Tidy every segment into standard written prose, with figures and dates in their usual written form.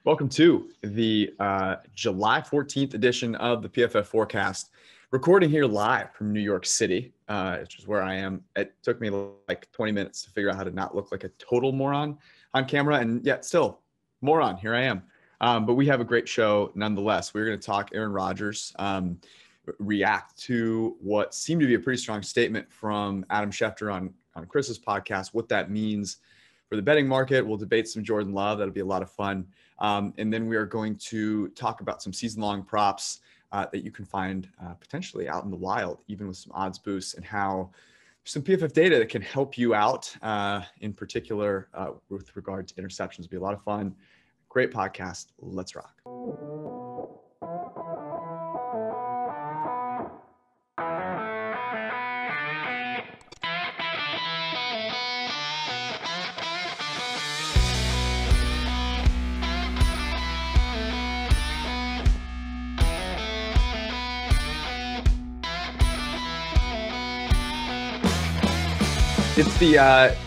Welcome to the July 14th edition of the PFF Forecast. Recording here live from New York City, which is where I am. It took me like 20 minutes to figure out how to not look like a total moron on camera, and yet still, moron, here I am. But we have a great show nonetheless. We're going to talk Aaron Rodgers, react to what seemed to be a pretty strong statement from Adam Schefter on Chris's podcast, what that means for the betting market. We'll debate some Jordan Love. That'll be a lot of fun. And then we are going to talk about some season-long props that you can find potentially out in the wild, even with some odds boosts, and how some PFF data that can help you out, in particular with regard to interceptions. It'll be a lot of fun. Great podcast. Let's rock.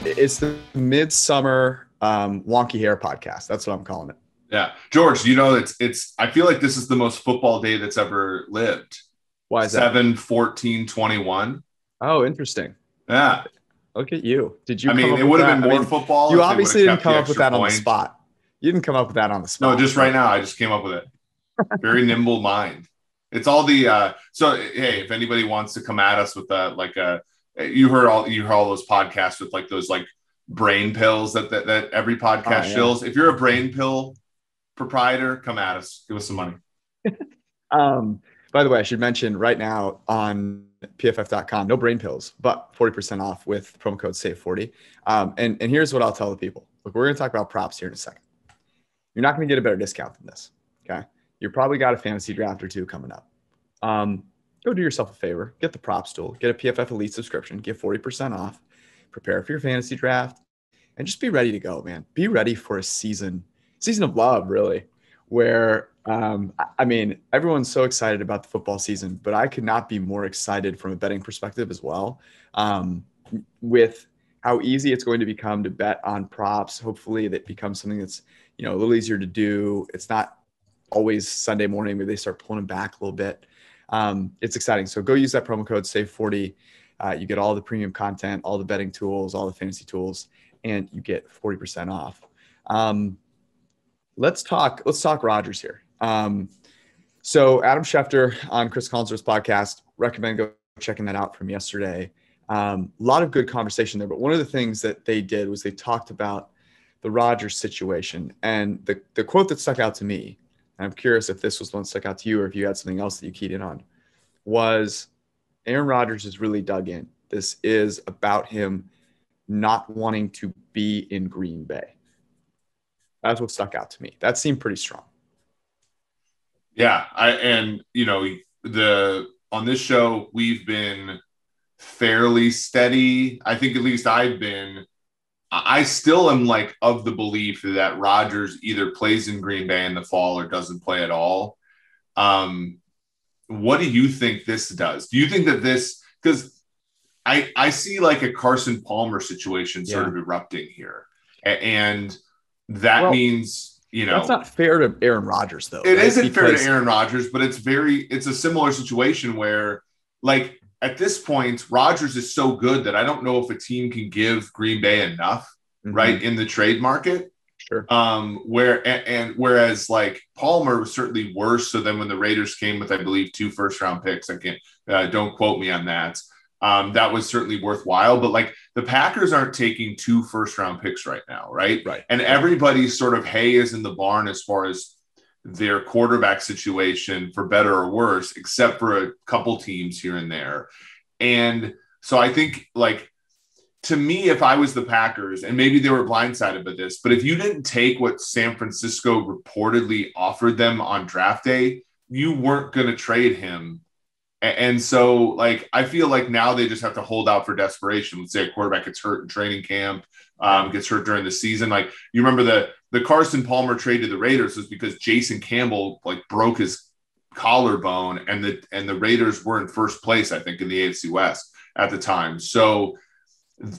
It's the midsummer wonky hair podcast. That's what I'm calling it. Yeah, George. You know, it's. I feel like this is the most football day that's ever lived. Why is that? 7/14/21. Oh, interesting. Yeah. Look at you. Did you? I mean, it would have been more football. You obviously didn't come up with that on the spot. You didn't come up with that on the spot. No, just right now. I just came up with it. Very nimble mind. It's all the. So hey, if anybody wants to come at us with you heard all those podcasts with like those like brain pills that every podcast shills. If you're a brain pill proprietor, come at us. Give us some money. By the way, I should mention right now on pff.com, no brain pills, but 40% off with promo code SAVE40. And here's what I'll tell the people. Look, we're going to talk about props here in a second. You're not going to get a better discount than this. Okay. You've probably got a fantasy draft or two coming up. Go do yourself a favor, get the props tool, get a PFF Elite subscription, get 40% off, prepare for your fantasy draft, and just be ready to go, man. Be ready for a season of love, really, where, I mean, everyone's so excited about the football season, but I could not be more excited from a betting perspective as well, with how easy it's going to become to bet on props. Hopefully that becomes something that's, a little easier to do. It's not always Sunday morning. Maybe they start pulling them back a little bit. It's exciting. So go use that promo code SAVE40. You get all the premium content, all the betting tools, all the fantasy tools, and you get 40% off. Let's talk Rodgers here. So Adam Schefter on Chris Collinsworth's podcast, recommend go checking that out from yesterday. A lot of good conversation there, but one of the things that they did was they talked about the Rodgers situation, and the quote that stuck out to me, I'm curious if this was one that stuck out to you or if you had something else that you keyed in on, was Aaron Rodgers is really dug in. This is about him not wanting to be in Green Bay. That's what stuck out to me. That seemed pretty strong. Yeah. On this show, we've been fairly steady. I think at least I still am like of the belief that Rodgers either plays in Green Bay in the fall or doesn't play at all. What do you think this does? Do you think that this, because I see like a Carson Palmer situation sort of erupting here. And that means, that's not fair to Aaron Rodgers though. It isn't fair to Aaron Rodgers, but it's a similar situation where like, at this point, Rodgers is so good that I don't know if a team can give Green Bay enough, right, in the trade market. Sure. Whereas like Palmer was certainly worse. So then when the Raiders came with, I believe, 2 first-round picks, don't quote me on that. That was certainly worthwhile. But like the Packers aren't taking 2 first-round picks right now, right? Right. And everybody's sort of hay is in the barn as far as their quarterback situation, for better or worse, except for a couple teams here and there. And so I think, like, to me, if I was the Packers, and maybe they were blindsided by this, but if you didn't take what San Francisco reportedly offered them on draft day, you weren't going to trade him. And so, like, I feel like now they just have to hold out for desperation. Let's say a quarterback gets hurt in training camp, gets hurt during the season. Like, you remember the Carson Palmer trade to the Raiders was because Jason Campbell like broke his collarbone, and the Raiders were in first place, I think, in the AFC West at the time. So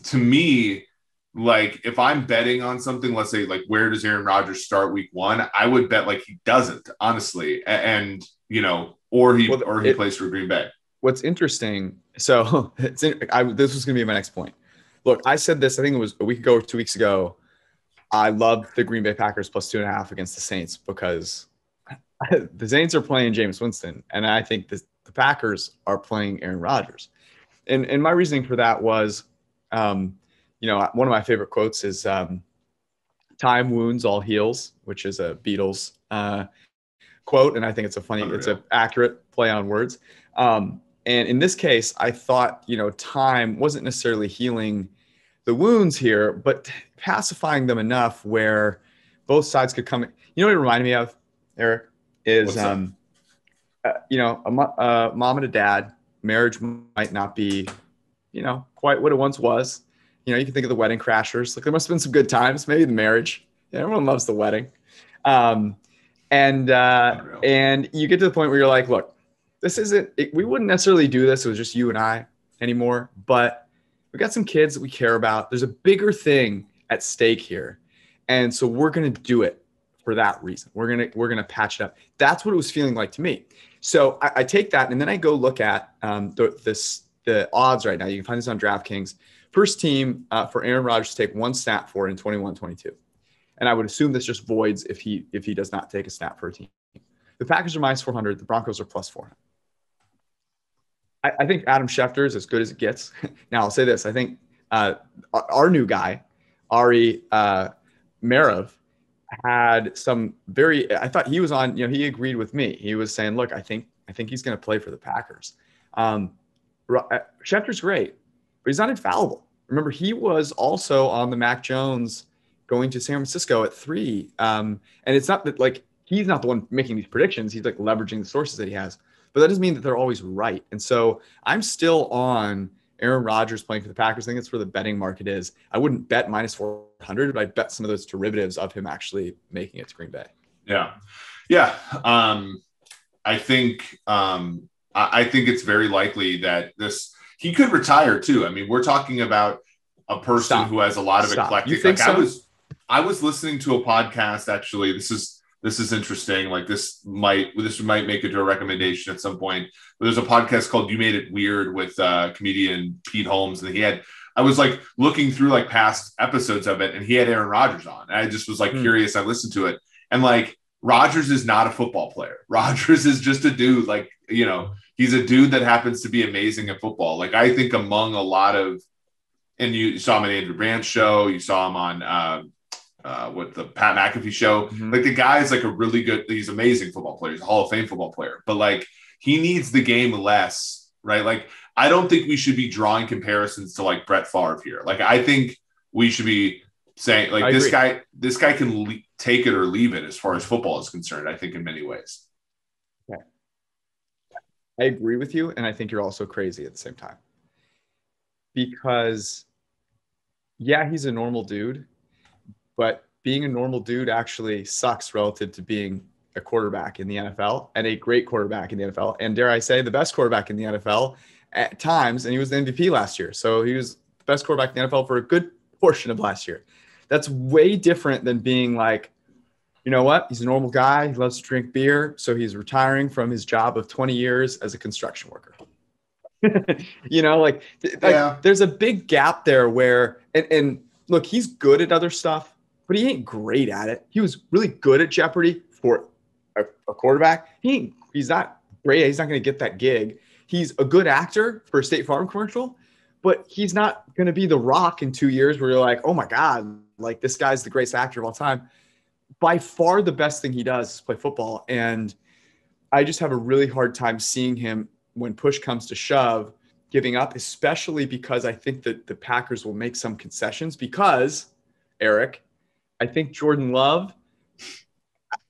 to me, like if I'm betting on something, let's say like where does Aaron Rodgers start week 1? I would bet like he doesn't, honestly. And or he plays for Green Bay. What's interesting, so this was going to be my next point. Look, I said this, I think it was a week ago or 2 weeks ago. I love the Green Bay Packers plus 2.5 against the Saints because the Saints are playing Jameis Winston, and I think the Packers are playing Aaron Rodgers. And my reasoning for that was, one of my favorite quotes is time wounds, all heals, which is a Beatles quote. And I think it's it's an accurate play on words. And in this case, I thought, time wasn't necessarily healing the wounds here, but pacifying them enough where both sides could come. You know what it reminded me of, Eric, is, a mom and a dad. Marriage might not be, quite what it once was. You can think of the Wedding Crashers. Like there must have been some good times, maybe the marriage. Yeah, everyone loves the wedding. And you get to the point where you're like, look, this isn't, we wouldn't necessarily do this. It was just you and I anymore, but we got some kids that we care about. There's a bigger thing at stake here. And so we're going to do it for that reason. We're going to patch it up. That's what it was feeling like to me. So I take that and then I go look at the odds right now. You can find this on DraftKings. First team for Aaron Rodgers to take one snap for in 21-22. And I would assume this just voids if he does not take a snap for a team. The Packers are minus 400. The Broncos are plus 400. I think Adam Schefter is as good as it gets. Now, I'll say this. I think our new guy, Ari Merev, had some I thought he was on, he agreed with me. He was saying, look, I think he's going to play for the Packers. Schefter's great, but he's not infallible. Remember, he was also on the Mac Jones going to San Francisco at 3. And it's not that like he's not the one making these predictions. He's like leveraging the sources that he has. But that doesn't mean that they're always right. And so I'm still on Aaron Rodgers playing for the Packers. I think that's where the betting market is. I wouldn't bet minus 400, but I'd bet some of those derivatives of him actually making it to Green Bay. Yeah. Yeah. I think it's very likely that he could retire too. I mean, we're talking about a person who has a lot of eclectic. You think so? I was listening to a podcast, actually. This is interesting. Like this might make it to a recommendation at some point. But there's a podcast called You Made It Weird with comedian Pete Holmes. And I was like looking through like past episodes of it and he had Aaron Rodgers on. And I just was like curious. I listened to it and like Rodgers is not a football player. Rodgers is just a dude. Like, he's a dude that happens to be amazing at football. Like I think among a lot of, and you saw him on Andrew Brandt's show, you saw him on with the Pat McAfee show. Mm-hmm. Like the guy is like he's an amazing football player. He's a Hall of Fame football player, but like he needs the game less, right? Like I don't think we should be drawing comparisons to like Brett Favre here. Like I think we should be saying like this guy can take it or leave it as far as football is concerned. I think in many ways. Okay. I agree with you. And I think you're also crazy at the same time because he's a normal dude, but being a normal dude actually sucks relative to being a quarterback in the NFL and a great quarterback in the NFL. And dare I say the best quarterback in the NFL at times. And he was the MVP last year. So he was the best quarterback in the NFL for a good portion of last year. That's way different than being like, you know what? He's a normal guy. He loves to drink beer. So he's retiring from his job of 20 years as a construction worker. There's a big gap there where, and look, he's good at other stuff, but he ain't great at it. He was really good at Jeopardy for a quarterback. He's not great. He's not going to get that gig. He's a good actor for a State Farm commercial, but he's not going to be The Rock in 2 years where you're like, oh my God, like this guy's the greatest actor of all time. By far the best thing he does is play football. And I just have a really hard time seeing him when push comes to shove, giving up, especially because I think that the Packers will make some concessions because, Eric, I think Jordan Love,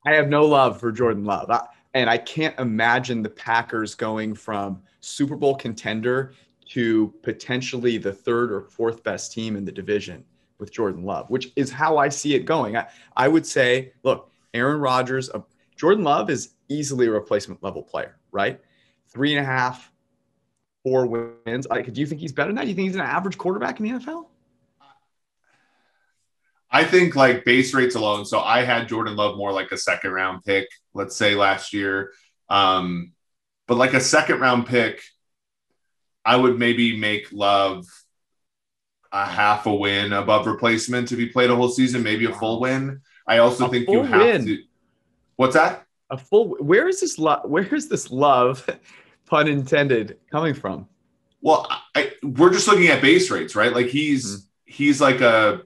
I have no love for Jordan Love. And I can't imagine the Packers going from Super Bowl contender to potentially the third or fourth best team in the division with Jordan Love, which is how I see it going. I would say, look, Aaron Rodgers, Jordan Love is easily a replacement level player, right? 3.5, 4 wins. Do you think he's better than that? Do you think he's an average quarterback in the NFL? I think like base rates alone. So I had Jordan Love more like a second round pick, let's say last year. But like a second round pick, I would maybe make Love a half a win above replacement if he played a whole season, maybe a full win. I also think you have to. What's that? A full. Where is this love? Where is this love, pun intended, coming from? Well, we're just looking at base rates, right? Like he's like a,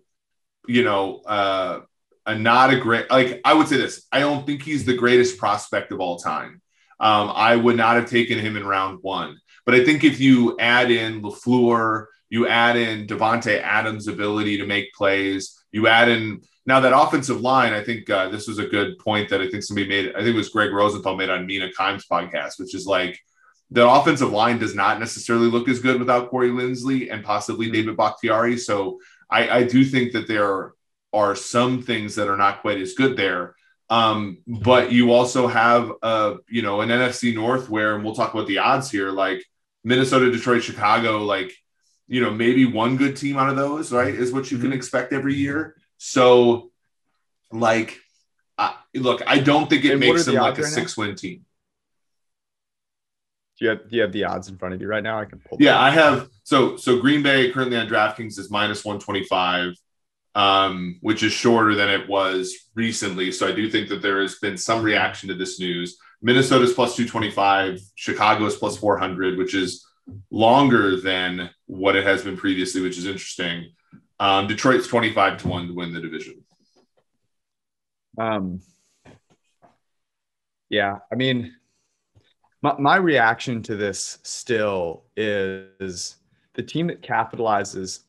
a not a great, like I would say this. I don't think he's the greatest prospect of all time. I would not have taken him in round one, but I think if you add in LaFleur, you add in Devontae Adams' ability to make plays, you add in now that offensive line. I think this was a good point that I think somebody made. I think it was Greg Rosenthal made on Mina Kimes' podcast, which is like the offensive line does not necessarily look as good without Corey Linsley and possibly David Bakhtiari. So I do think that there are some things that are not quite as good there. But you also have an NFC North where, and we'll talk about the odds here, like Minnesota, Detroit, Chicago, like, maybe one good team out of those, right, is what you can expect every year. So, like, look, I don't think it makes them like a 6-win team. Do you have the odds in front of you right now? I can pull. Yeah, I have. So Green Bay currently on DraftKings is -125, which is shorter than it was recently. So I do think that there has been some reaction to this news. Minnesota's +225, Chicago's +400, which is longer than what it has been previously, which is interesting. Detroit's 25-1 to win the division. Yeah, I mean, my reaction to this still is the team that capitalizes,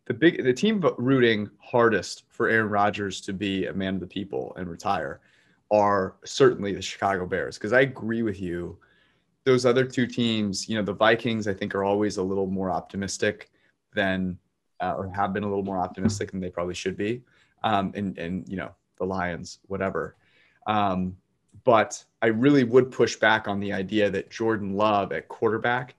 the team rooting hardest for Aaron Rodgers to be a man of the people and retire are certainly the Chicago Bears. Because I agree with you. Those other two teams, the Vikings, I think are always a little more optimistic than, or have been a little more optimistic than they probably should be. And the Lions, whatever. But I really would push back on the idea that Jordan Love at quarterback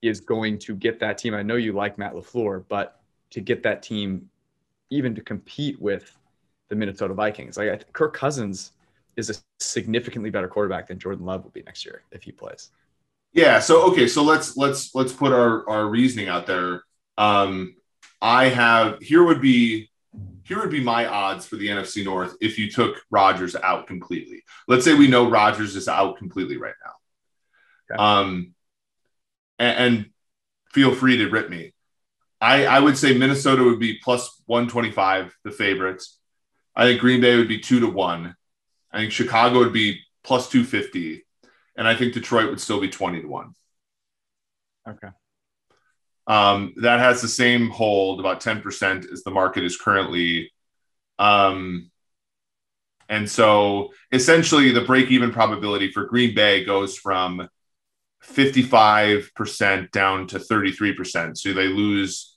is going to get that team. I know you like Matt LaFleur, but to get that team even to compete with the Minnesota Vikings. Like Kirk Cousins is a significantly better quarterback than Jordan Love will be next year if he plays. Yeah. So, okay. So let's put our reasoning out there. Here would be my odds for the NFC North if you took Rodgers out completely. Let's say we know Rodgers is out completely right now. Okay. And feel free to rip me. I would say Minnesota would be +125, the favorites. I think Green Bay would be 2-1. I think Chicago would be +250. And I think Detroit would still be 20-1. Okay. That has the same hold, about 10% as the market is currently. And so essentially the break-even probability for Green Bay goes from 55% down to 33%. So they lose,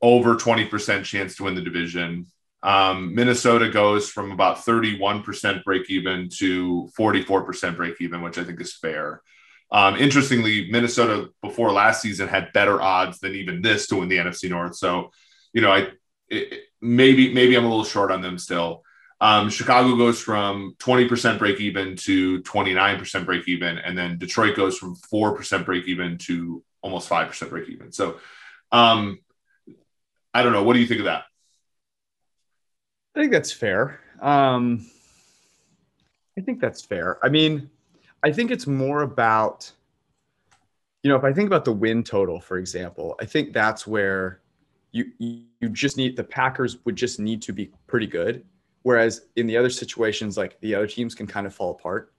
over 20% chance to win the division. Minnesota goes from about 31% break-even to 44% break-even, which I think is fair. Interestingly, Minnesota before last season had better odds than even this to win the NFC North. So, maybe I'm a little short on them still. Chicago goes from 20% break even to 29% break even, and then Detroit goes from 4% break even to almost 5% break even. So, I don't know. What do you think of that? I think that's fair. I mean, I think it's more about, if I think about the win total, for example, I think that's where you just need, the Packers would just need to be pretty good. Whereas in the other situations, like the other teams can kind of fall apart.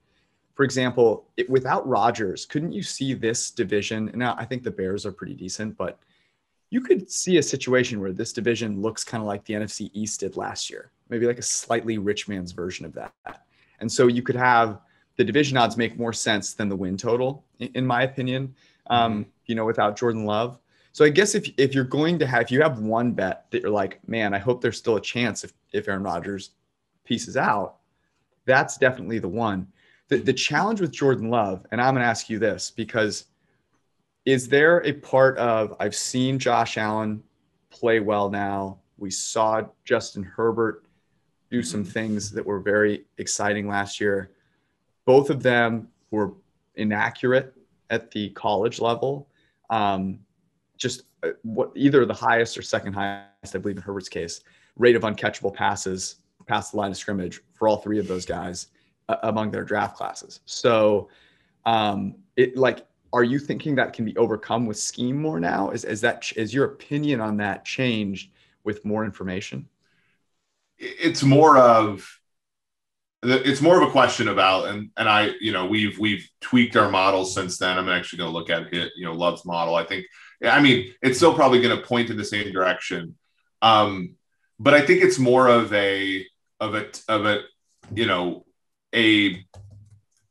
For example, without Rodgers, couldn't you see this division? Now, I think the Bears are pretty decent, but you could see a situation where this division looks kind of like the NFC East did last year, maybe like a slightly rich man's version of that. And so you could have the division odds make more sense than the win total, in my opinion, without Jordan Love. So I guess if you're going to have, if you have one bet that you're like, man, I hope there's still a chance if Aaron Rodgers pieces out, that's definitely the one. The challenge with Jordan Love, and I'm going to ask you this, because is there a part of, I've seen Josh Allen play well now. We saw Justin Herbert do some things that were very exciting last year. Both of them were inaccurate at the college level. Just what either the highest or second highest, I believe in Herbert's case, rate of uncatchable passes past the line of scrimmage for all three of those guys among their draft classes. So are you thinking that can be overcome with scheme more now? Is your opinion on that changed with more information? It's more of a question about, and I, we've tweaked our models since then. I'm actually going to look at it, Love's model. It's still probably going to point in the same direction. But I think it's more of a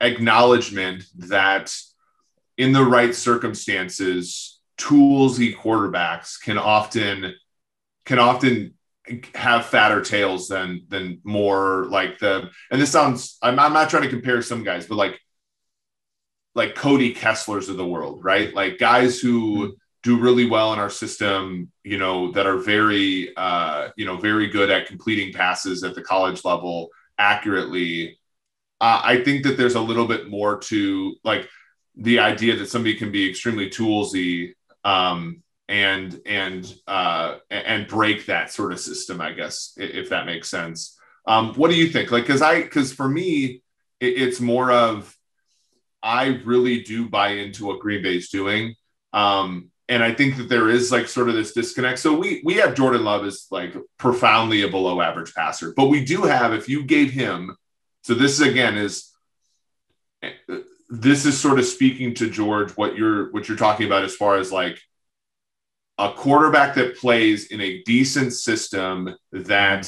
acknowledgement that in the right circumstances, toolsy quarterbacks can often have fatter tails than more like and this sounds, I'm not trying to compare some guys, but like Cody Kesslers of the world, right? Like guys who do really well in our system, that are very, very good at completing passes at the college level accurately. I think that there's a little bit more to like the idea that somebody can be extremely toolsy and break that sort of system, I guess, if that makes sense. What do you think? Like, because for me, it's more of, I really do buy into what Green Bay's doing. And I think that there is like sort of this disconnect. So we have Jordan Love as like profoundly a below average passer, but we do have, if you gave him, so this is sort of speaking to George, what you're talking about as far as like a quarterback that plays in a decent system that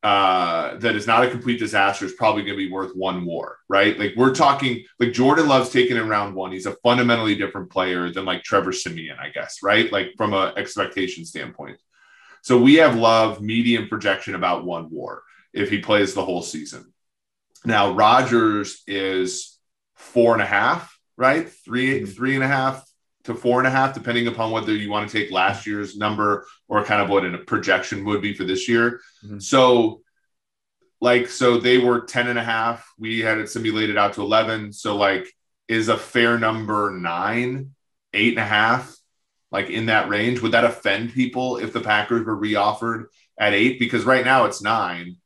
is not a complete disaster is probably going to be worth one more, right? Like we're talking like Jordan Love's taken in round one. He's a fundamentally different player than like Trevor Siemian, I guess, right? Like from an expectation standpoint. So we have Love median projection about one war if he plays the whole season. Now Rodgers is 4.5, right? 3.5 to 4.5, depending upon whether you want to take last year's number or kind of what a projection would be for this year. Mm-hmm. So they were 10.5. We had it simulated out to 11. So like, is a fair number 9, 8.5, like in that range? Would that offend people if the Packers were reoffered at 8? Because right now it's 9.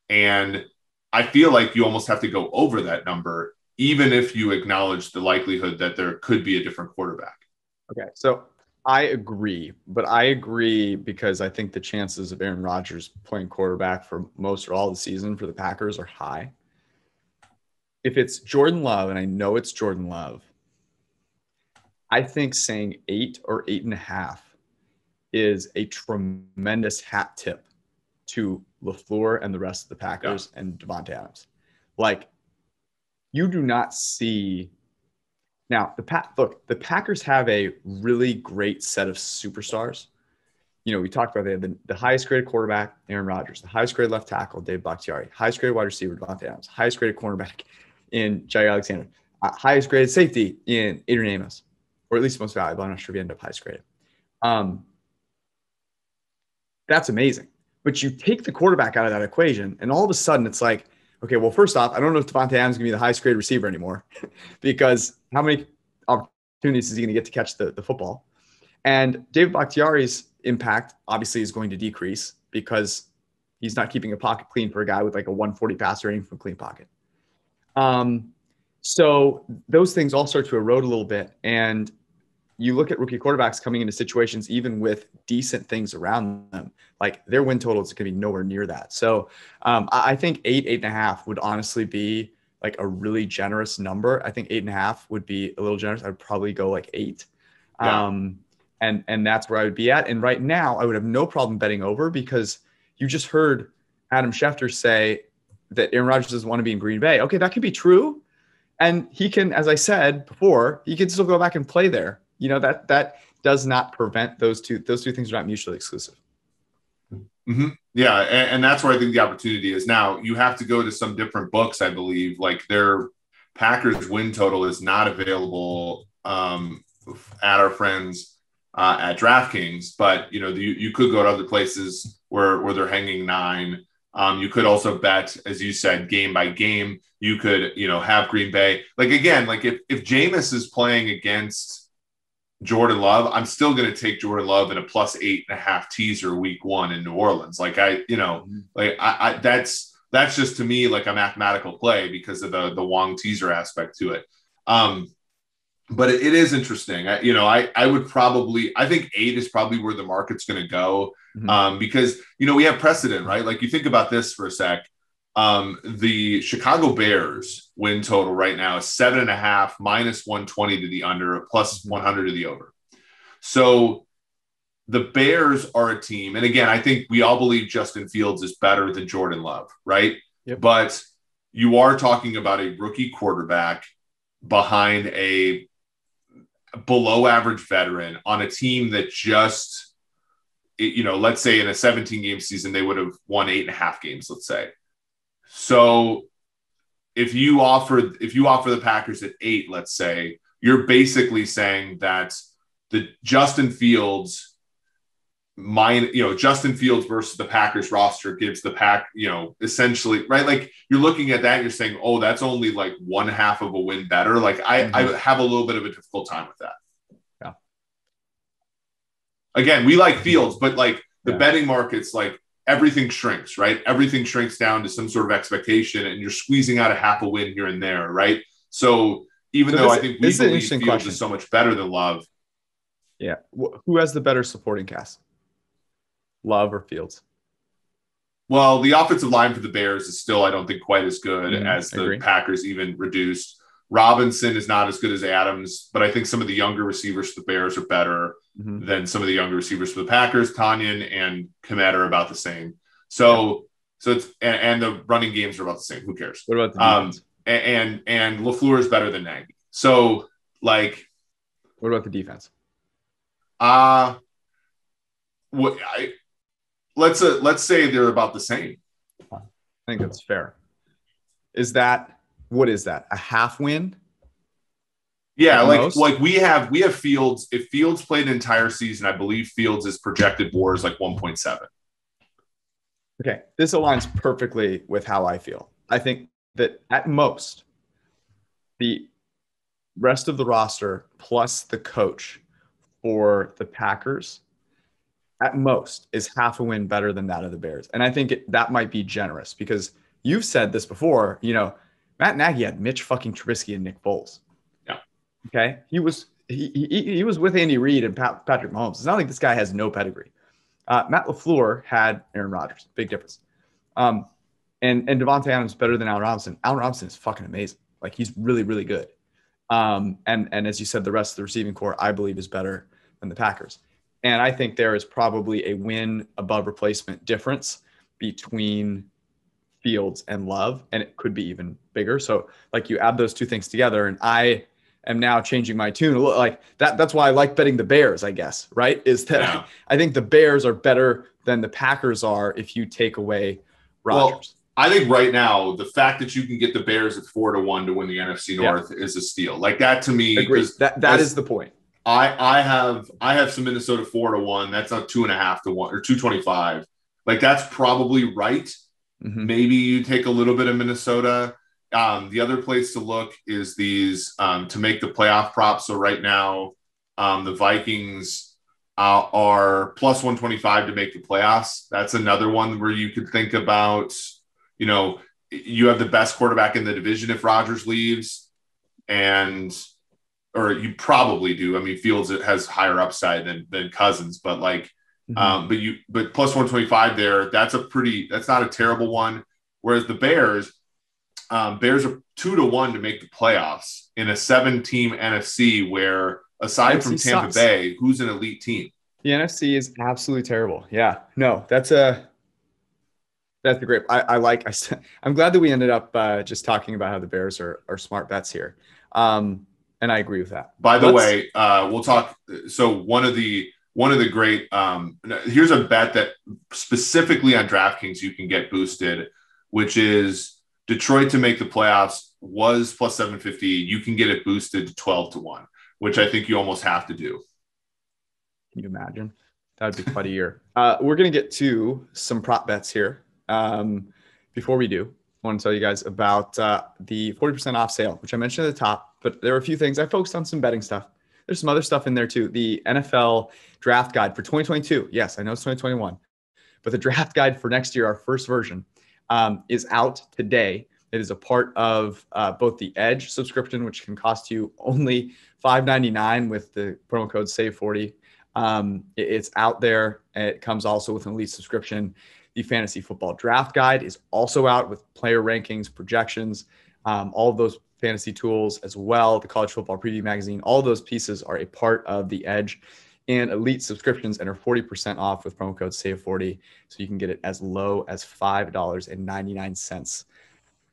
And I feel like you almost have to go over that number, even if you acknowledge the likelihood that there could be a different quarterback. Okay, so I agree, but I agree because I think the chances of Aaron Rodgers playing quarterback for most or all of the season for the Packers are high. If it's Jordan Love, and I know it's Jordan Love, I think saying 8 or 8.5 is a tremendous hat tip to LaFleur and the rest of the Packers and Davante Adams. Like, you do not see now the Packers have a really great set of superstars. We talked about they have the highest graded quarterback, Aaron Rodgers, the highest graded left tackle, Dave Bakhtiari, highest graded wide receiver, Davante Adams, highest graded cornerback in Jair Alexander, highest graded safety in Adrian Amos, or at least most valuable. I'm not sure if he ended up highest graded. That's amazing. But you take the quarterback out of that equation, and all of a sudden it's like, okay, well, first off, I don't know if Davante Adams is going to be the highest grade receiver anymore because how many opportunities is he going to get to catch the football? And David Bakhtiari's impact obviously is going to decrease because he's not keeping a pocket clean for a guy with like a 140 passer rating from clean pocket. So those things all start to erode a little bit. And you look at rookie quarterbacks coming into situations, even with decent things around them, like their win totals could be nowhere near that. So I think 8.5 would honestly be like a really generous number. I think 8.5 would be a little generous. I'd probably go like 8. Yeah. And that's where I would be at. And right now I would have no problem betting over because you just heard Adam Schefter say that Aaron Rodgers doesn't want to be in Green Bay. Okay, that could be true. And he can, as I said before, he can still go back and play there. That does not prevent those two things are not mutually exclusive. Mm-hmm. Yeah. And that's where I think the opportunity is. Now you have to go to some different books, I believe, like their Packers win total is not available at our friends at DraftKings, but you could go to other places where they're hanging 9. You could also bet, as you said, game by game. You could, have Green Bay. Like, again, like if Jameis is playing against Jordan Love, I'm still going to take Jordan Love in a +8.5 teaser week 1 in New Orleans. Like that's just, to me, like a mathematical play because of the Wong teaser aspect to it. But it is interesting. I think 8 is probably where the market's going to go, because, we have precedent, right? Like, you think about this for a sec. The Chicago Bears win total right now is 7.5, -120 to the under, +100 to the over. So the Bears are a team. And again, I think we all believe Justin Fields is better than Jordan Love, right? Yep. But you are talking about a rookie quarterback behind a below average veteran on a team that just, let's say in a 17-game season, they would have won 8.5 games, let's say. So if you offer the Packers at 8, let's say, you're basically saying that the Justin Fields versus the Packers roster gives the Pack, essentially, right? Like, you're looking at that and you're saying, oh, that's only like 1/2 of a win better. Like, I have a little bit of a difficult time with that. Yeah. Again, we like Fields, but like the betting markets, like, everything shrinks, right? Everything shrinks down to some sort of expectation, and you're squeezing out a half a win here and there, right? So even though I think we believe Fields is so much better than Love. Yeah. Who has the better supporting cast? Love or Fields? Well, the offensive line for the Bears is still, I don't think, quite as good as the Packers, even reduced. Robinson is not as good as Adams, but I think some of the younger receivers for the Bears are better than some of the younger receivers for the Packers. Tanyan and Kmet are about the same. So it's, and the running games are about the same. Who cares? What about the defense? And LaFleur is better than Nagy. So, like, what about the defense? Let's say they're about the same. I think that's fair. What is that? A half win? Yeah, like we have Fields. If Fields played an entire season, I believe Fields is projected WAR is like 1.7. Okay, this aligns perfectly with how I feel. I think that at most, the rest of the roster plus the coach for the Packers at most is half a win better than that of the Bears. And I think that might be generous because you've said this before, Matt Nagy had Mitch fucking Trubisky and Nick Foles. Yeah. Okay. He was with Andy Reid and Patrick Mahomes. It's not like this guy has no pedigree. Matt LaFleur had Aaron Rodgers. Big difference. And Devontae Adams better than Allen Robinson. Allen Robinson is fucking amazing. Like, he's really, really good. And as you said, the rest of the receiving core, I believe, is better than the Packers. And I think there is probably a win above replacement difference between Fields and Love, and it could be even bigger. So, like, you add those two things together, and I am now changing my tune a little. Like that. That's why I like betting the Bears, I guess. Right? Is that I think the Bears are better than the Packers are if you take away Rodgers. Well, I think right now the fact that you can get the Bears at 4-1 to win the NFC North is a steal. Like, that to me, because that is the point. I have some Minnesota 4-1. That's not 2.5 to 1 or 225. Like, that's probably right. Maybe you take a little bit of Minnesota. The other place to look is these to make the playoff props. So right now, the Vikings are +125 to make the playoffs. That's another one where you could think about, you have the best quarterback in the division if Rodgers leaves, or you probably do. I mean, Fields has higher upside than Cousins, but like, but +125 there, that's not a terrible one. Whereas the Bears are 2-1 to make the playoffs in a 7-team NFC where, aside from Tampa Bay, who's an elite team? The NFC is absolutely terrible. Yeah, no, that's a great. I'm glad that we ended up just talking about how the Bears are smart bets here. And I agree with that. By the way, we'll talk. So one of the great, here's a bet that specifically on DraftKings you can get boosted, which is Detroit to make the playoffs was +750. You can get it boosted to 12-1, which I think you almost have to do. Can you imagine? That would be quite a year. We're going to get to some prop bets here. Before we do, I want to tell you guys about the 40% off sale, which I mentioned at the top, but there are a few things. I focused on some betting stuff. There's some other stuff in there too. The NFL draft guide for 2022. Yes, I know it's 2021, but the draft guide for next year, our first version, is out today. It is a part of both the Edge subscription, which can cost you only $5.99 with the promo code SAVE40. It's out there. It comes also with an elite subscription. The fantasy football draft guide is also out with player rankings, projections, all of those fantasy tools as well. The college football preview magazine, all of those pieces are a part of the Edge and elite subscriptions and are 40% off with promo code SAVE40. So you can get it as low as $5.99.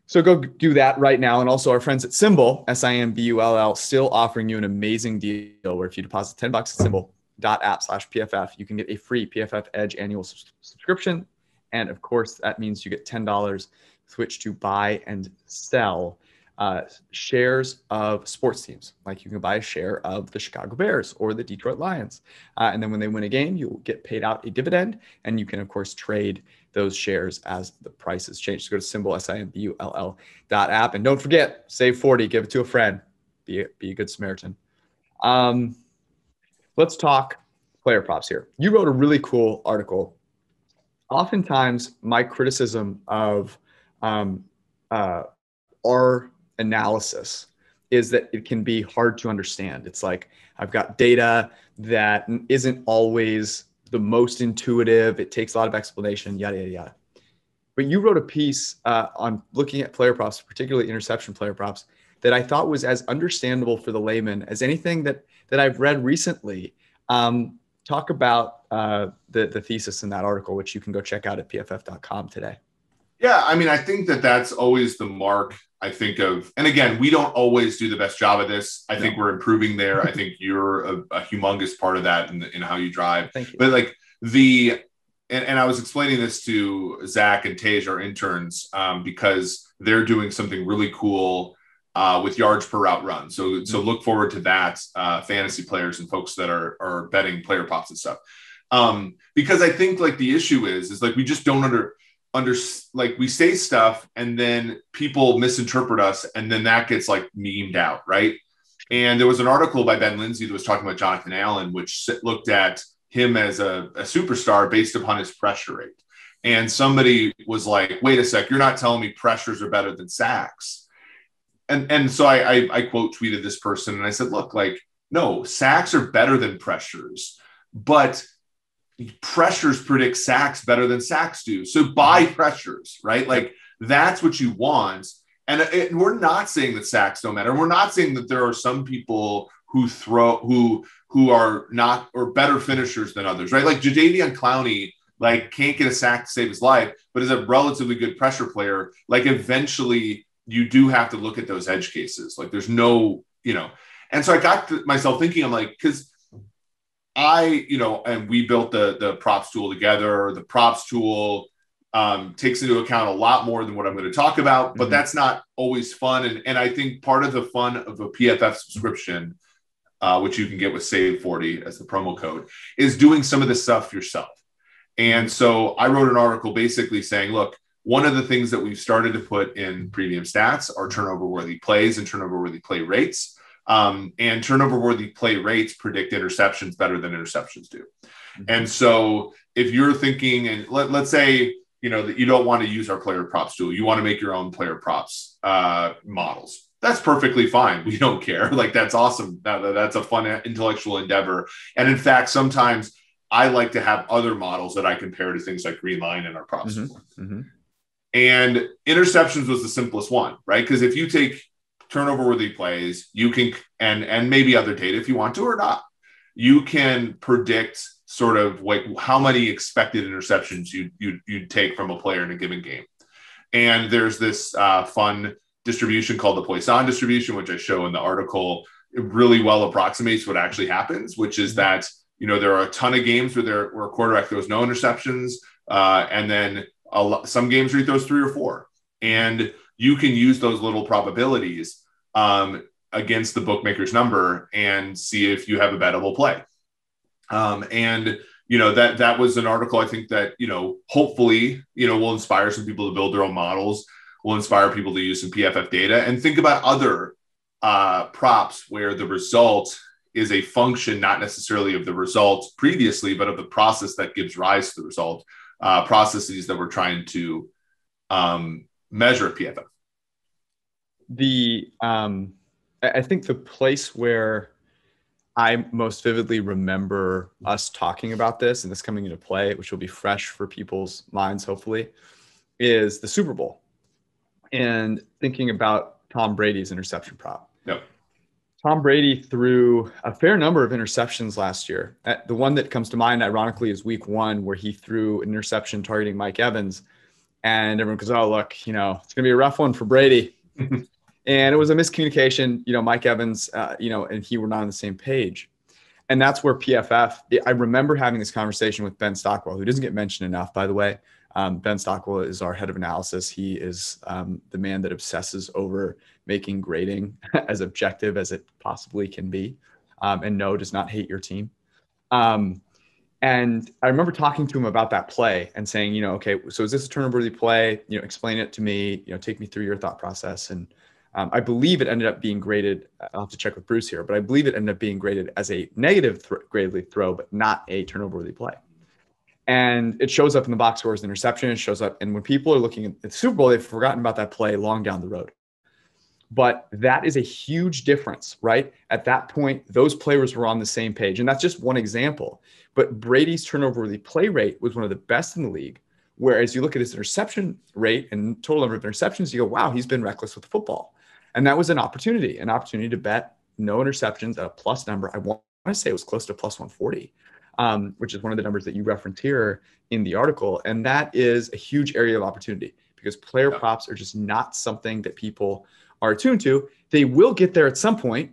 So go do that right now. And also our friends at Simbull, Simbull, still offering you an amazing deal where if you deposit $10 at Simbull.app/PFF, you can get a free PFF Edge annual subscription. And of course, that means you get $10 switch to buy and sell shares of sports teams. Like you can buy a share of the Chicago Bears or the Detroit Lions. And then when they win a game, you'll get paid out a dividend. And you can, of course, trade those shares as the prices change. So go to Simbull, Simbull.app. And don't forget, save 40, give it to a friend. Be a good Samaritan. Let's talk player props here. You wrote a really cool article. Oftentimes, my criticism of our analysis is that it can be hard to understand. It's like I've got data that isn't always the most intuitive. It takes a lot of explanation, yada, yada, yada. But you wrote a piece on looking at player props, particularly interception player props, that I thought was as understandable for the layman as anything that I've read recently. Talk about the thesis in that article, which you can go check out at pff.com today. Yeah, I mean, I think that's always the mark, I think of, and again, we don't always do the best job of this. I think we're improving there. I think you're a humongous part of that in how you drive. Thank you. But like and I was explaining this to Zach and Tej, our interns, because they're doing something really cool with yards per route run. So look forward to that, fantasy players and folks that are betting player props and stuff. Because I think like the issue is like we just don't like we say stuff and then people misinterpret us and then that gets like memed out, right? And there was an article by Ben Lindsay that was talking about Jonathan Allen, which looked at him as a superstar based upon his pressure rate. And somebody was like, wait a sec, you're not telling me pressures are better than sacks. And so I quote tweeted this person and I said, look, like, no, sacks are better than pressures, but pressures predict sacks better than sacks do. So buy pressures, right? Like that's what you want. And we're not saying that sacks don't matter. We're not saying that there are some people who are not or better finishers than others, right? Like Jadeveon Clowney, like can't get a sack to save his life, but is a relatively good pressure player. Like eventually you do have to look at those edge cases. Like there's no, and so I got myself thinking, I'm like, because and we built the props tool together. The props tool takes into account a lot more than what I'm going to talk about, but that's not always fun. And I think part of the fun of a PFF subscription, which you can get with SAVE40 as the promo code, is doing some of this stuff yourself. And so I wrote an article basically saying, look, one of the things that we've started to put in premium stats are turnover-worthy plays and turnover-worthy play rates. And turnover-worthy play rates predict interceptions better than interceptions do. And so if you're thinking, and let's say, that you don't want to use our player props tool, you want to make your own player props models. That's perfectly fine. We don't care. Like, that's awesome. That's a fun intellectual endeavor. And in fact, sometimes I like to have other models that I compare to things like Green Line and our props tool. And interceptions was the simplest one, right? Because if you take turnover-worthy plays, you can, and maybe other data if you want to or not, you can predict sort of like how many expected interceptions you'd take from a player in a given game. And there's this fun distribution called the Poisson distribution, which I show in the article. It really well approximates what actually happens, which is that, there are a ton of games where a quarterback throws no interceptions, and then some games where he throws 3 or 4. And you can use those little probabilities against the bookmaker's number and see if you have a bettable play. And that was an article I think that hopefully will inspire some people to build their own models, will inspire people to use some PFF data and think about other props where the result is a function not necessarily of the result previously, but of the process that gives rise to the result, processes that we're trying to measure at PFF. I think the place where I most vividly remember us talking about this and this coming into play, which will be fresh for people's minds, hopefully, is the Super Bowl and thinking about Tom Brady's interception prop. Yep. Tom Brady threw a fair number of interceptions last year. The one that comes to mind, ironically, is week 1, where he threw an interception targeting Mike Evans. And everyone goes, oh, look, it's going to be a rough one for Brady. And it was a miscommunication, Mike Evans, and he were not on the same page. And that's where PFF, I remember having this conversation with Ben Stockwell, who doesn't get mentioned enough, by the way. Ben Stockwell is our head of analysis. He is the man that obsesses over making grading as objective as it possibly can be. And no, does not hate your team. And I remember talking to him about that play and saying, okay, so is this a turnover-worthy play? Explain it to me, take me through your thought process. And I believe it ended up being graded. I'll have to check with Bruce here, but I believe it ended up being graded as a negative graded throw, but not a turnover-worthy play. And it shows up in the box score as an interception. It shows up. And when people are looking at the Super Bowl, they've forgotten about that play long down the road. But that is a huge difference, right? At that point, those players were on the same page. And that's just one example. But Brady's turnover-worthy play rate was one of the best in the league. Whereas you look at his interception rate and total number of interceptions, you go, wow, he's been reckless with the football. And that was an opportunity to bet no interceptions at a plus number. I want to say it was close to plus 140. Which is one of the numbers that you referenced here in the article. And that is a huge area of opportunity because player props are just not something that people are attuned to. They will get there at some point,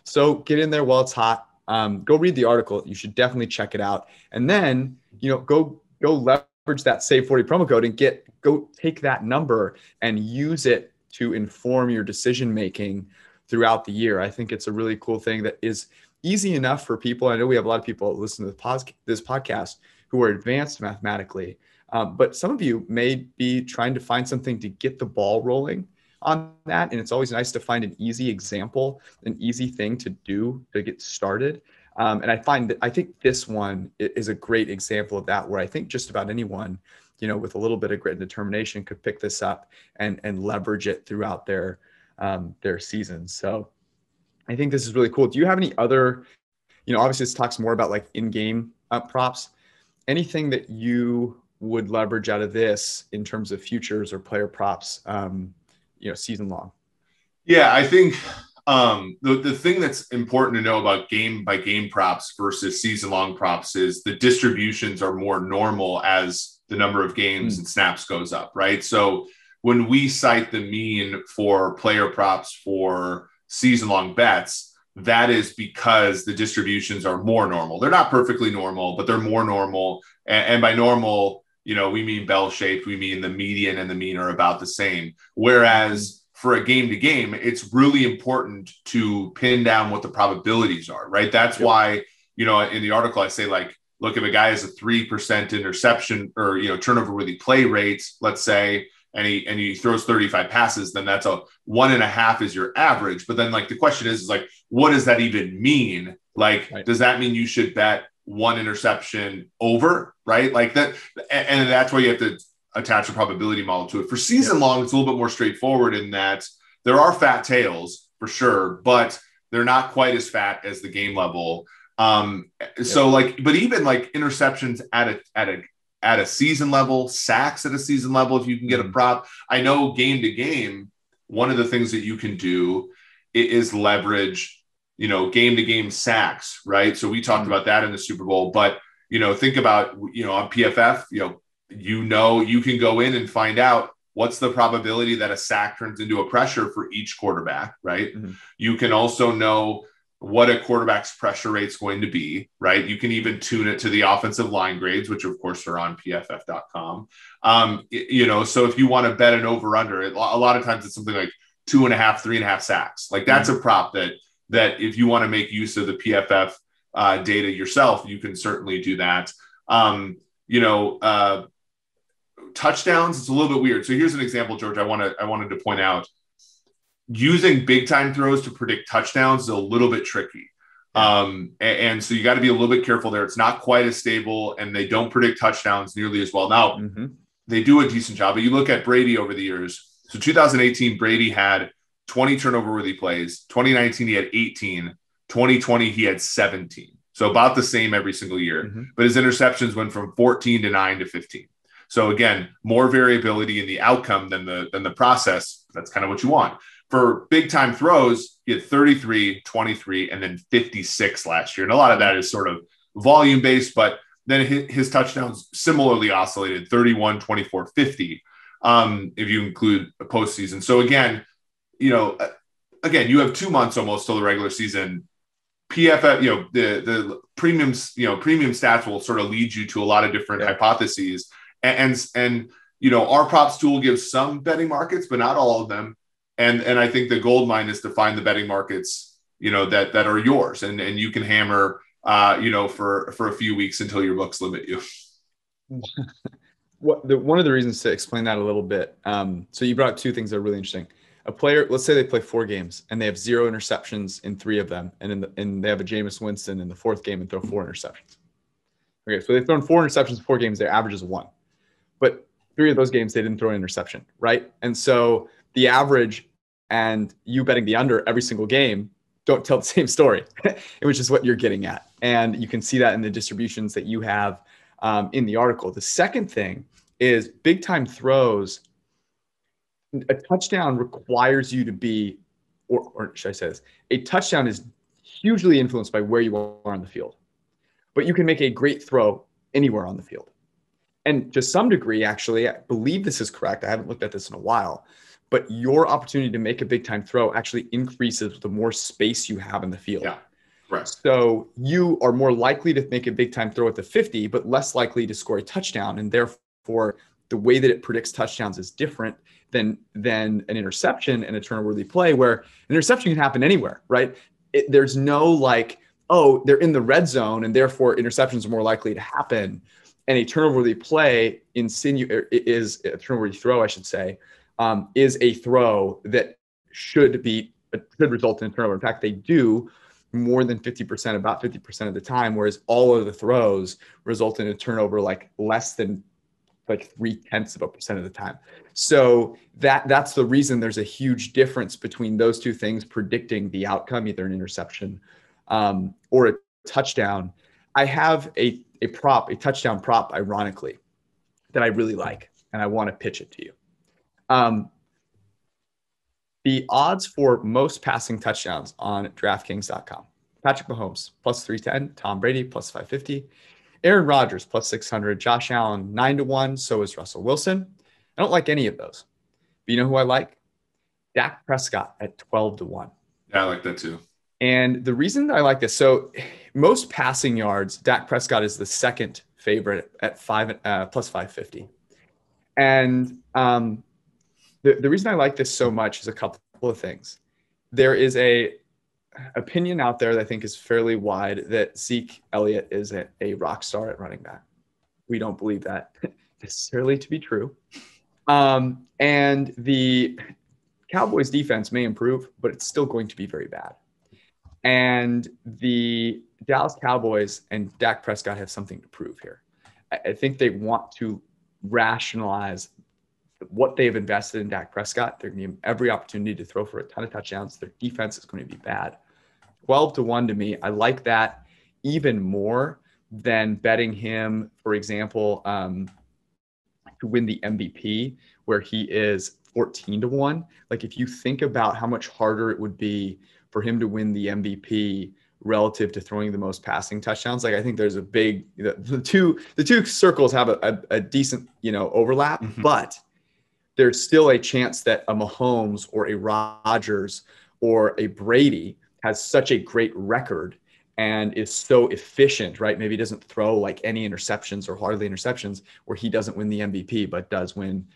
so get in there while it's hot. Go read the article. You should definitely check it out. And then, go leverage that Save 40 promo code and go take that number and use it to inform your decision-making throughout the year. I think it's a really cool thing that is easy enough for people. I know we have a lot of people listen to this podcast who are advanced mathematically, but some of you may be trying to find something to get the ball rolling on that. And it's always nice to find an easy example, an easy thing to do to get started. And I think this one is a great example of that, where I think just about anyone, with a little bit of grit and determination could pick this up and leverage it throughout their season. So I think this is really cool. Do you have any other, obviously this talks more about like in-game props, anything that you would leverage out of this in terms of futures or player props, season long? Yeah, I think the thing that's important to know about game by game props versus season long props is the distributions are more normal as the number of games and snaps goes up, right? So when we cite the mean for player props for season-long bets, that is because the distributions are more normal. They're not perfectly normal, but they're more normal. And by normal, we mean bell-shaped. We mean the median and the mean are about the same. Whereas for a game-to-game, it's really important to pin down what the probabilities are, right? That's why, in the article, I say, like, look, if a guy has a 3% interception or, turnover-worthy play rates, let's say, and he throws 35 passes, then that's a 1.5 is your average. But then, like, the question is like, what does that even mean? Like, right. Does that mean you should bet one interception over, right? Like that. And that's why you have to attach a probability model to it. For season long, it's a little bit more straightforward in that there are fat tails for sure, but they're not quite as fat as the game level. So like, but even like interceptions at a season level, sacks at a season level, if you can get a prop. I know game to game, one of the things that you can do is leverage, game to game sacks, right? So we talked about that in the Super Bowl, but, think about, on PFF, you can go in and find out what's the probability that a sack turns into a pressure for each quarterback, right? Mm-hmm. You can also know what a quarterback's pressure rate is going to be, right? You can even tune it to the offensive line grades, which of course are on pff.com. So if you want to bet an over under, a lot of times it's something like 2.5, 3.5 sacks. Like that's a prop that if you want to make use of the PFF data yourself, you can certainly do that. You know, touchdowns, it's a little bit weird. So here's an example, George, I wanted to point out. Using big time throws to predict touchdowns is a little bit tricky. And so you got to be a little bit careful there. It's not quite as stable, and they don't predict touchdowns nearly as well. Now, they do a decent job, but you look at Brady over the years. So 2018, Brady had 20 turnover-worthy plays. 2019, he had 18. 2020, he had 17. So about the same every single year. But his interceptions went from 14 to 9 to 15. So again, more variability in the outcome than the process. That's kind of what you want. For big time throws, he had 33, 23, and then 56 last year. And a lot of that is sort of volume based, but then his touchdowns similarly oscillated 31, 24, 50, if you include a postseason. So again, you have 2 months almost till the regular season. PFF, the premiums, premium stats will sort of lead you to a lot of different hypotheses. And our props tool gives some betting markets, but not all of them. And I think the gold mine is to find the betting markets, that are yours, and you can hammer, for a few weeks until your books limit you. One of the reasons to explain that a little bit. So you brought up two things that are really interesting. A player, let's say they play 4 games and they have 0 interceptions in 3 of them, and they have a Jameis Winston in the 4th game and throw 4 interceptions. Okay, so they've thrown 4 interceptions in 4 games. Their average is 1, but 3 of those games they didn't throw an interception, right? And so the average and you betting the under every single game don't tell the same story, which is what you're getting at. And you can see that in the distributions that you have in the article. The second thing is big time throws. A touchdown requires you to be, or should I say this? A touchdown is hugely influenced by where you are on the field, but you can make a great throw anywhere on the field. And to some degree, actually, I believe this is correct. I haven't looked at this in a while, but your opportunity to make a big time throw actually increases the more space you have in the field. Yeah, right. So you are more likely to make a big time throw at the 50, but less likely to score a touchdown. And therefore, the way that it predicts touchdowns is different than an interception and a turnover-worthy play, where an interception can happen anywhere, right? There's no they're in the red zone and therefore interceptions are more likely to happen. And a turnover-worthy play is a turnover-worthy throw, I should say, is a throw that should result in a turnover. In fact, they do more than 50%, about 50% of the time, whereas all of the throws result in a turnover less than 0.3% of the time. So that's the reason there's a huge difference between those two things predicting the outcome, either an interception or a touchdown. I have a touchdown prop, ironically, that I really like, and I want to pitch it to you. The odds for most passing touchdowns on DraftKings.com. Patrick Mahomes, plus 310. Tom Brady, plus 550. Aaron Rodgers, plus 600. Josh Allen, 9-1. So is Russell Wilson. I don't like any of those. But you know who I like? Dak Prescott at 12-1. Yeah, I like that too. And the reason that I like this, so most passing yards, Dak Prescott is the second favorite at plus 550. And the reason I like this so much is a couple of things. There is a opinion out there that I think is fairly wide that Zeke Elliott is a rock star at running back. We don't believe that necessarily to be true. And the Cowboys defense may improve, but it's still going to be very bad. And the Dallas Cowboys and Dak Prescott have something to prove here. I think they want to rationalize what they've invested in Dak Prescott. They're going to give him every opportunity to throw for a ton of touchdowns. Their defense is going to be bad. 12-1 to me, I like that even more than betting him, for example, to win the MVP, where he is 14-1. If you think about how much harder it would be for him to win the MVP relative to throwing the most passing touchdowns, I think there's a big, the two circles have a decent, overlap, but there's still a chance that a Mahomes or a Rodgers or a Brady has such a great record and is so efficient, right? Maybe doesn't throw any interceptions or hardly interceptions, where he doesn't win the MVP, but does win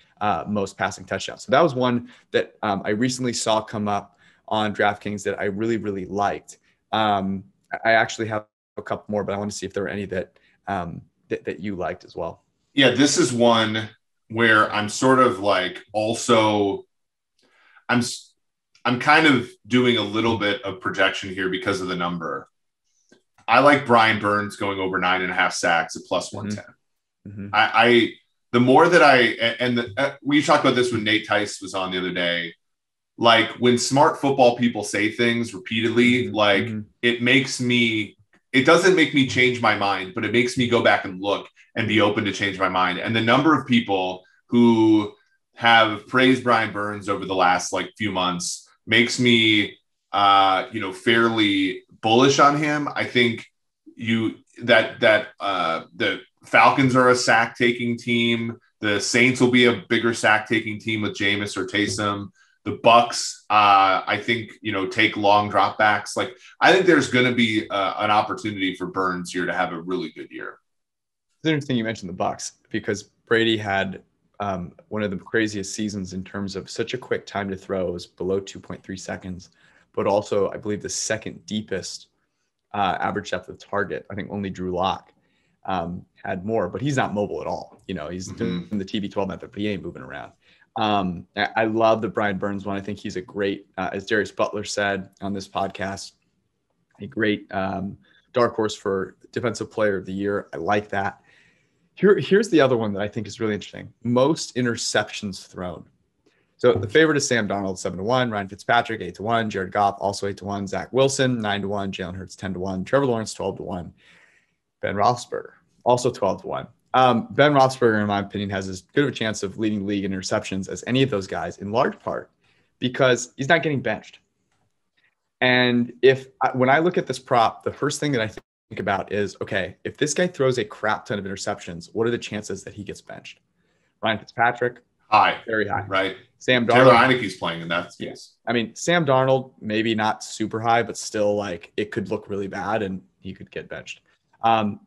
most passing touchdowns. So that was one that I recently saw come up on DraftKings that I really, really liked. I actually have a couple more, but I want to see if there were any that that you liked as well. Yeah, this is one where I'm sort of like also I'm kind of doing a little bit of projection here because of the number. I like Brian Burns going over 9.5 sacks at plus 110. Mm-hmm. I the more that we talked about this when Nate Tice was on the other day, like when smart football people say things repeatedly, like it doesn't make me change my mind, but it makes me go back and look and be open to change my mind. And the number of people who have praised Brian Burns over the last like few months makes me, fairly bullish on him. I think the Falcons are a sack taking team. The Saints will be a bigger sack taking team with Jameis or Taysom. The Bucks, I think, take long dropbacks. Like, I think there's going to be an opportunity for Burns here to have a really good year. It's interesting you mentioned the Bucks because Brady had one of the craziest seasons in terms of such a quick time to throw. It was below 2.3 seconds, but also I believe the second deepest average depth of target. I think only Drew Lock had more, but he's not mobile at all. He's doing the TB12 method, but he ain't moving around. I love the Brian Burns one. I think he's a great, as Darius Butler said on this podcast, a great dark horse for defensive player of the year. I like that. Here's the other one that I think is really interesting. Most interceptions thrown. So the favorite is Sam Darnold, 7-1, Ryan Fitzpatrick, 8-1, Jared Goff, also 8-1, Zach Wilson, 9-1, Jalen Hurts, 10-1, Trevor Lawrence, 12-1, Ben Roethlisberger, also 12-1. Ben Roethlisberger, in my opinion, has as good of a chance of leading the league in interceptions as any of those guys, in large part because he's not getting benched. And when I look at this prop, the first thing that I think about is, okay, if this guy throws a crap ton of interceptions, what are the chances that he gets benched? Ryan Fitzpatrick, high, very high, right? Sam Darnold, Taylor Heineke's playing in that case. Yes. I mean, Sam Darnold, maybe not super high, but still, like, it could look really bad and he could get benched.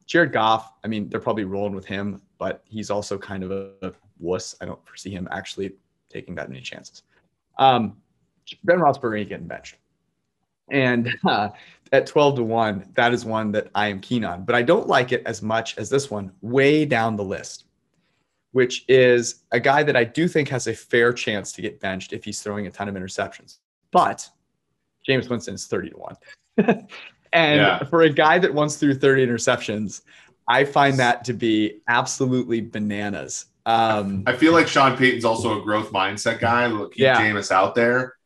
Jared Goff, I mean, they're probably rolling with him, but he's also kind of a wuss. I don't foresee him actually taking that many chances. Ben Roethlisberger ain't getting benched. And at 12-1, that is one that I am keen on, but I don't like it as much as this one way down the list, which is a guy that I do think has a fair chance to get benched if he's throwing a ton of interceptions. But Jameis Winston is 30-1. And for a guy that once threw 30 interceptions, I find that to be absolutely bananas. I feel like Sean Payton's also a growth mindset guy. Look, keep Jameis out there,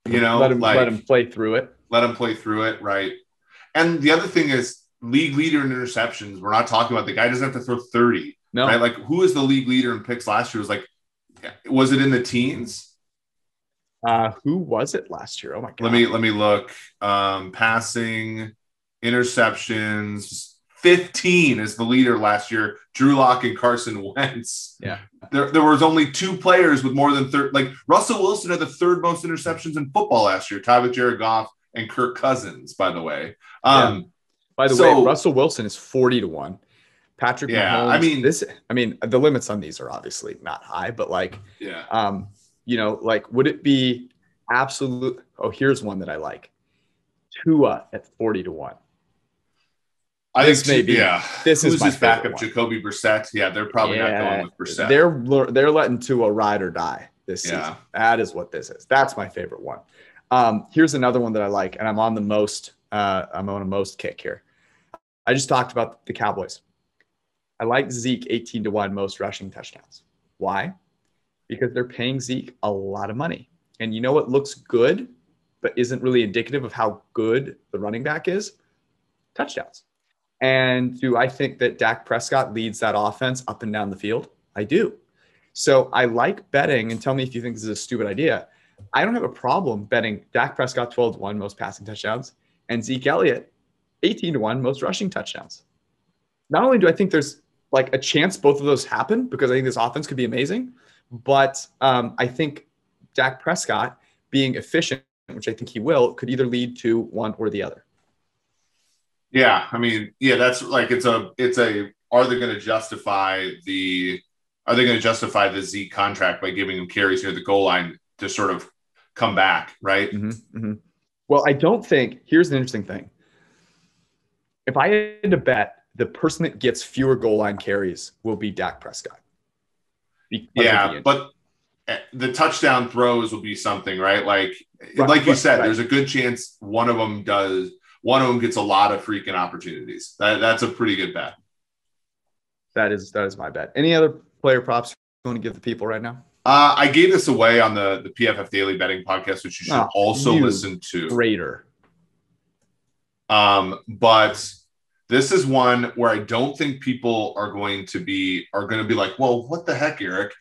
let him play through it. Let him play through it, right? And the other thing is league leader in interceptions. We're not talking about the guy doesn't have to throw 30. No. Right? Like, who is the league leader in picks last year? Was it in the teens? Who was it last year? Oh my God. Let me look. Passing, interceptions, 15 is the leader last year. Drew Lock and Carson Wentz. Yeah. There was only two players with more than 30. Like, Russell Wilson had the third most interceptions in football last year, tied with Jared Goff and Kirk Cousins, by the way. By the way, Russell Wilson is 40-1. Patrick Mahomes. I mean, the limits on these are obviously not high, but would it be absolute? Oh, here's one that I like. Tua at 40-1. This This Who's is my his backup, one. Jacoby Brissett. Yeah, they're probably not going with Brissett. They're letting Tua ride or die this season. That is what this is. That's my favorite one. Here's another one that I like, and I'm on a most kick here. I just talked about the Cowboys. I like Zeke 18-1 most rushing touchdowns. Why? Because they're paying Zeke a lot of money. And you know what looks good, but isn't really indicative of how good the running back is? Touchdowns. And do I think that Dak Prescott leads that offense up and down the field? I do. So I like betting, and tell me if you think this is a stupid idea. I don't have a problem betting Dak Prescott 12-1 most passing touchdowns and Zeke Elliott 18-1 most rushing touchdowns. Not only do I think there's like a chance both of those happen because I think this offense could be amazing, but I think Dak Prescott being efficient, which I think he will, could either lead to one or the other. Yeah, I mean, that's like it's a are they going to justify the Zeke contract by giving him carries near the goal line to sort of come back, right? Mm-hmm, mm-hmm. Well, I don't think, here's an interesting thing. if I had to bet, the person that gets fewer goal line carries will be Dak Prescott. Yeah, but the touchdown throws will be something, right? Like you said, there's a good chance one of them gets a lot of freaking opportunities. That's a pretty good bet. That is my bet. Any other player props you want to give the people right now? I gave this away on the PFF Daily Betting Podcast, which you should also listen to. Greater. But this is one where I don't think people are going to be like, well, what the heck, Eric?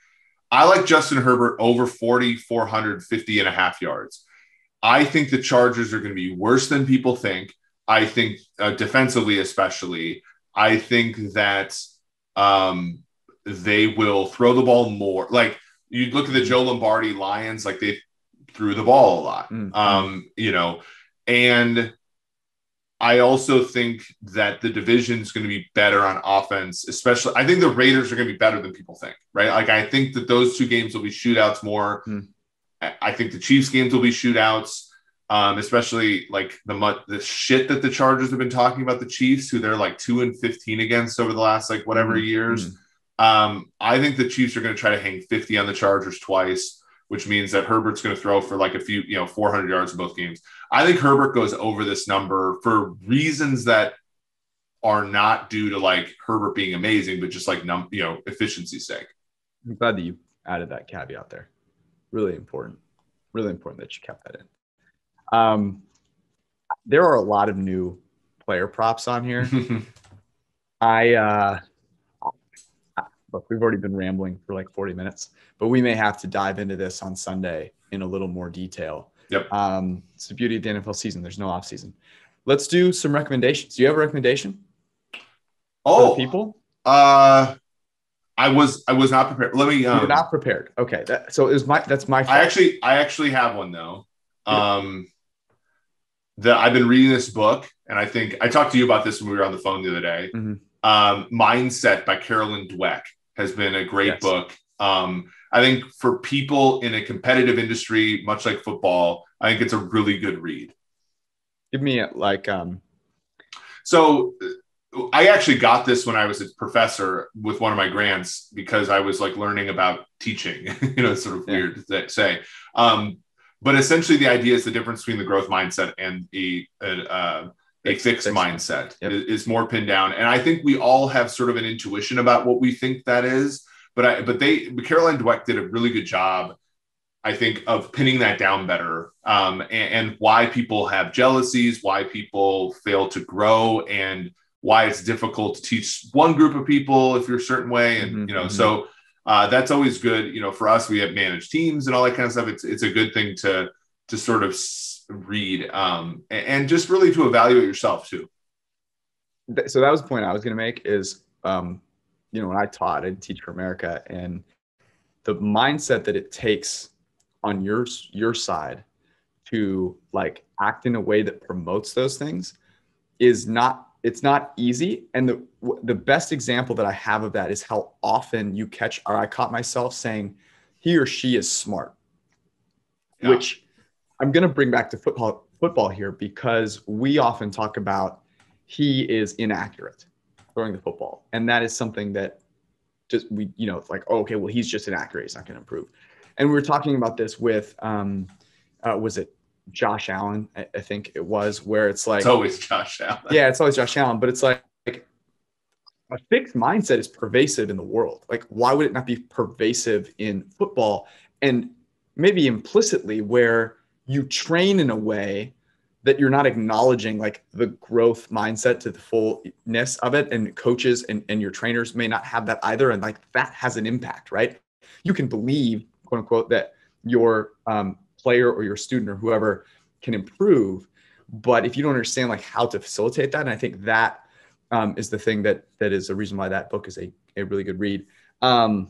I like Justin Herbert over 450 and a half yards. I think the Chargers are going to be worse than people think. I think defensively, especially, I think that they will throw the ball more. Like, you look at the Joe Lombardi Lions, like they threw the ball a lot, and I also think that the division is going to be better on offense, especially. I think the Raiders are going to be better than people think, right? Like, I think that those two games will be shootouts more. I think the Chiefs games will be shootouts, especially like the shit that the Chargers have been talking about the Chiefs, who they're like 2-15 against over the last like whatever years. I think the Chiefs are going to try to hang 50 on the Chargers twice, which means that Herbert's going to throw for like a few, 400 yards in both games. I think Herbert goes over this number for reasons that are not due to like Herbert being amazing, but just like efficiency's sake. I'm glad that you added that caveat there. Really important that you kept that in. There are a lot of new player props on here. Look, we've already been rambling for like 40 minutes, but we may have to dive into this on Sunday in a little more detail. Yep. It's the beauty of the NFL season. There's no off season. Let's do some recommendations. Do you have a recommendation? For people? I was not prepared. Let me. You were not prepared. Okay. That's my fault. I actually have one though. I've been reading this book, and I think I talked to you about this when we were on the phone the other day. Mindset by Carolyn Dweck has been a great book. I think for people in a competitive industry, much like football, I think it's a really good read. Give me So I actually got this when I was a professor with one of my grants, because I was like learning about teaching, it's sort of weird to say. But essentially the idea is the difference between the growth mindset and a fixed mindset is more pinned down. And I think we all have sort of an intuition about what we think that is. But Caroline Dweck did a really good job, I think, of pinning that down better, and why people have jealousies, why people fail to grow, and why it's difficult to teach one group of people if you're a certain way. And, so that's always good. For us, we have managed teams and all that kind of stuff. It's a good thing to sort of read and just really to evaluate yourself too. So that was the point I was going to make is, when I taught, I teach for America, and the mindset that it takes on your side to like act in a way that promotes those things it's not easy. And the best example that I have of that is how often I caught myself saying he or she is smart, which I'm going to bring back to football here, because we often talk about he is inaccurate throwing the football. And that is something that it's like, oh, okay, well, he's just inaccurate. He's not going to improve. And we were talking about this with, was it Josh Allen? I think it was, where it's like, it's always Josh Allen. Yeah, it's always Josh Allen, but it's like a fixed mindset is pervasive in the world. Like, why would it not be pervasive in football? And maybe implicitly, where you train in a way that you're not acknowledging like the growth mindset to the fullness of it. And coaches and your trainers may not have that either. And like that has an impact, right? You can believe, quote unquote, that your player or your student or whoever can improve. But if you don't understand like how to facilitate that, and I think that is the thing that is a reason why that book is a really good read. I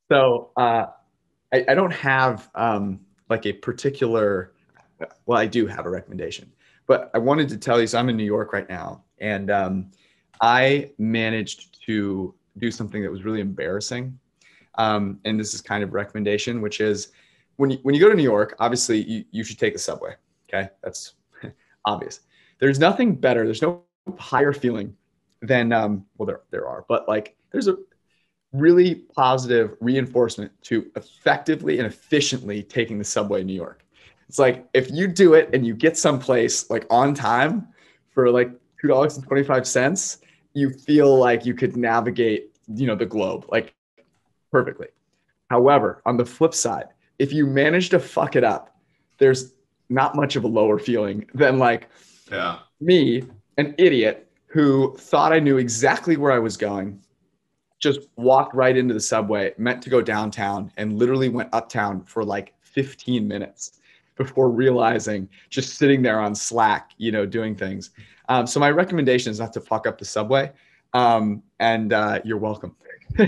don't have like a particular, well, I do have a recommendation, but I wanted to tell you, so I'm in New York right now, and I managed to do something that was really embarrassing. And this is kind of a recommendation, which is when you go to New York, obviously you should take the subway. Okay. That's obvious. There's nothing better. There's no higher feeling than, well, there are, but like there's a really positive reinforcement to effectively and efficiently taking the subway in New York. It's like, if you do it and you get someplace like on time for like $2.25, you feel like you could navigate, the globe like perfectly. However, on the flip side, if you manage to fuck it up, there's not much of a lower feeling than like me, an idiot who thought I knew exactly where I was going, just walked right into the subway, meant to go downtown, and literally went uptown for like 15 minutes before realizing, just sitting there on Slack, doing things. So my recommendation is not to fuck up the subway. And you're welcome.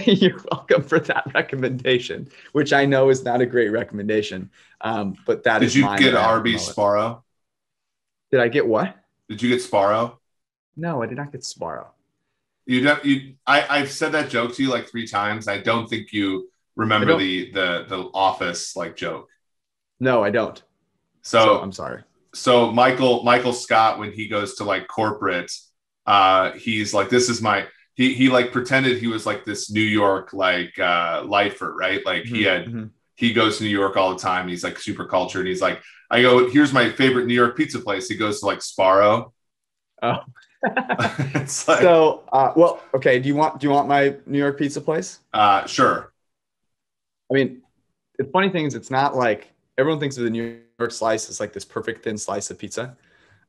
You're welcome for that recommendation, which I know is not a great recommendation. But that is mine. Did you get Arby's Sparrow? Did I get what? Did you get Sparrow? No, I did not get Sparrow. I've said that joke to you like 3 times. I don't think you remember the Office like joke. No, I don't. So I'm sorry. So Michael Scott, when he goes to like corporate, he's like, this is my, he like pretended he was like this New York, like lifer, right? Like he goes to New York all the time. He's like super cultured. He's like, I go, here's my favorite New York pizza place. He goes to like Sparrow. Oh, it's like, so, well, okay. Do you want my New York pizza place? Sure. I mean, the funny thing is, it's not like everyone thinks of the New York slice as like this perfect thin slice of pizza.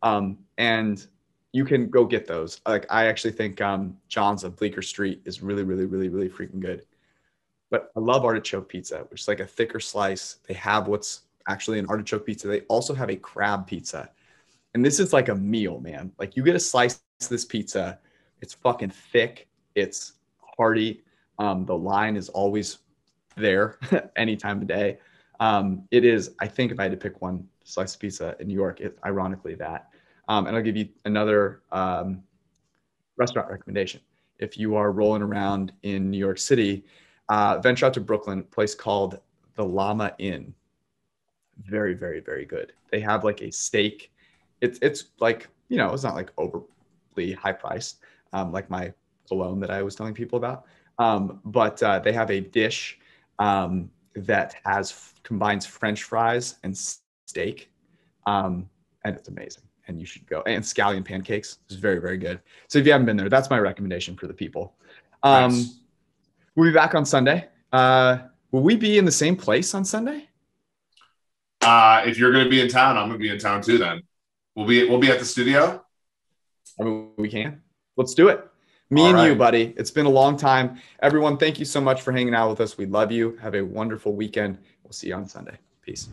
And you can go get those. Like, I actually think John's of Bleecker Street is really, really, really, really freaking good. But I love artichoke pizza, which is like a thicker slice. They have what's actually an artichoke pizza. They also have a crab pizza. And this is like a meal, man. Like, you get a slice of this pizza. It's fucking thick. It's hearty. The line is always there any time of day. It is, I think if I had to pick one slice of pizza in New York, it's ironically that. And I'll give you another restaurant recommendation. If you are rolling around in New York City, venture out to Brooklyn, a place called the Llama Inn. Very, very, very good. They have like a steak. It's like, it's not like overly high priced, like my cologne that I was telling people about. But they have a dish that combines French fries and steak. And it's amazing. And you should go. And scallion pancakes is very, very good. So if you haven't been there, that's my recommendation for the people. Nice. We'll be back on Sunday. Will we be in the same place on Sunday? If you're going to be in town, I'm going to be in town too. Then we'll be at the studio. I mean, we can. Let's do it. Me and you, buddy. It's been a long time. Everyone, thank you so much for hanging out with us. We love you. Have a wonderful weekend. We'll see you on Sunday. Peace.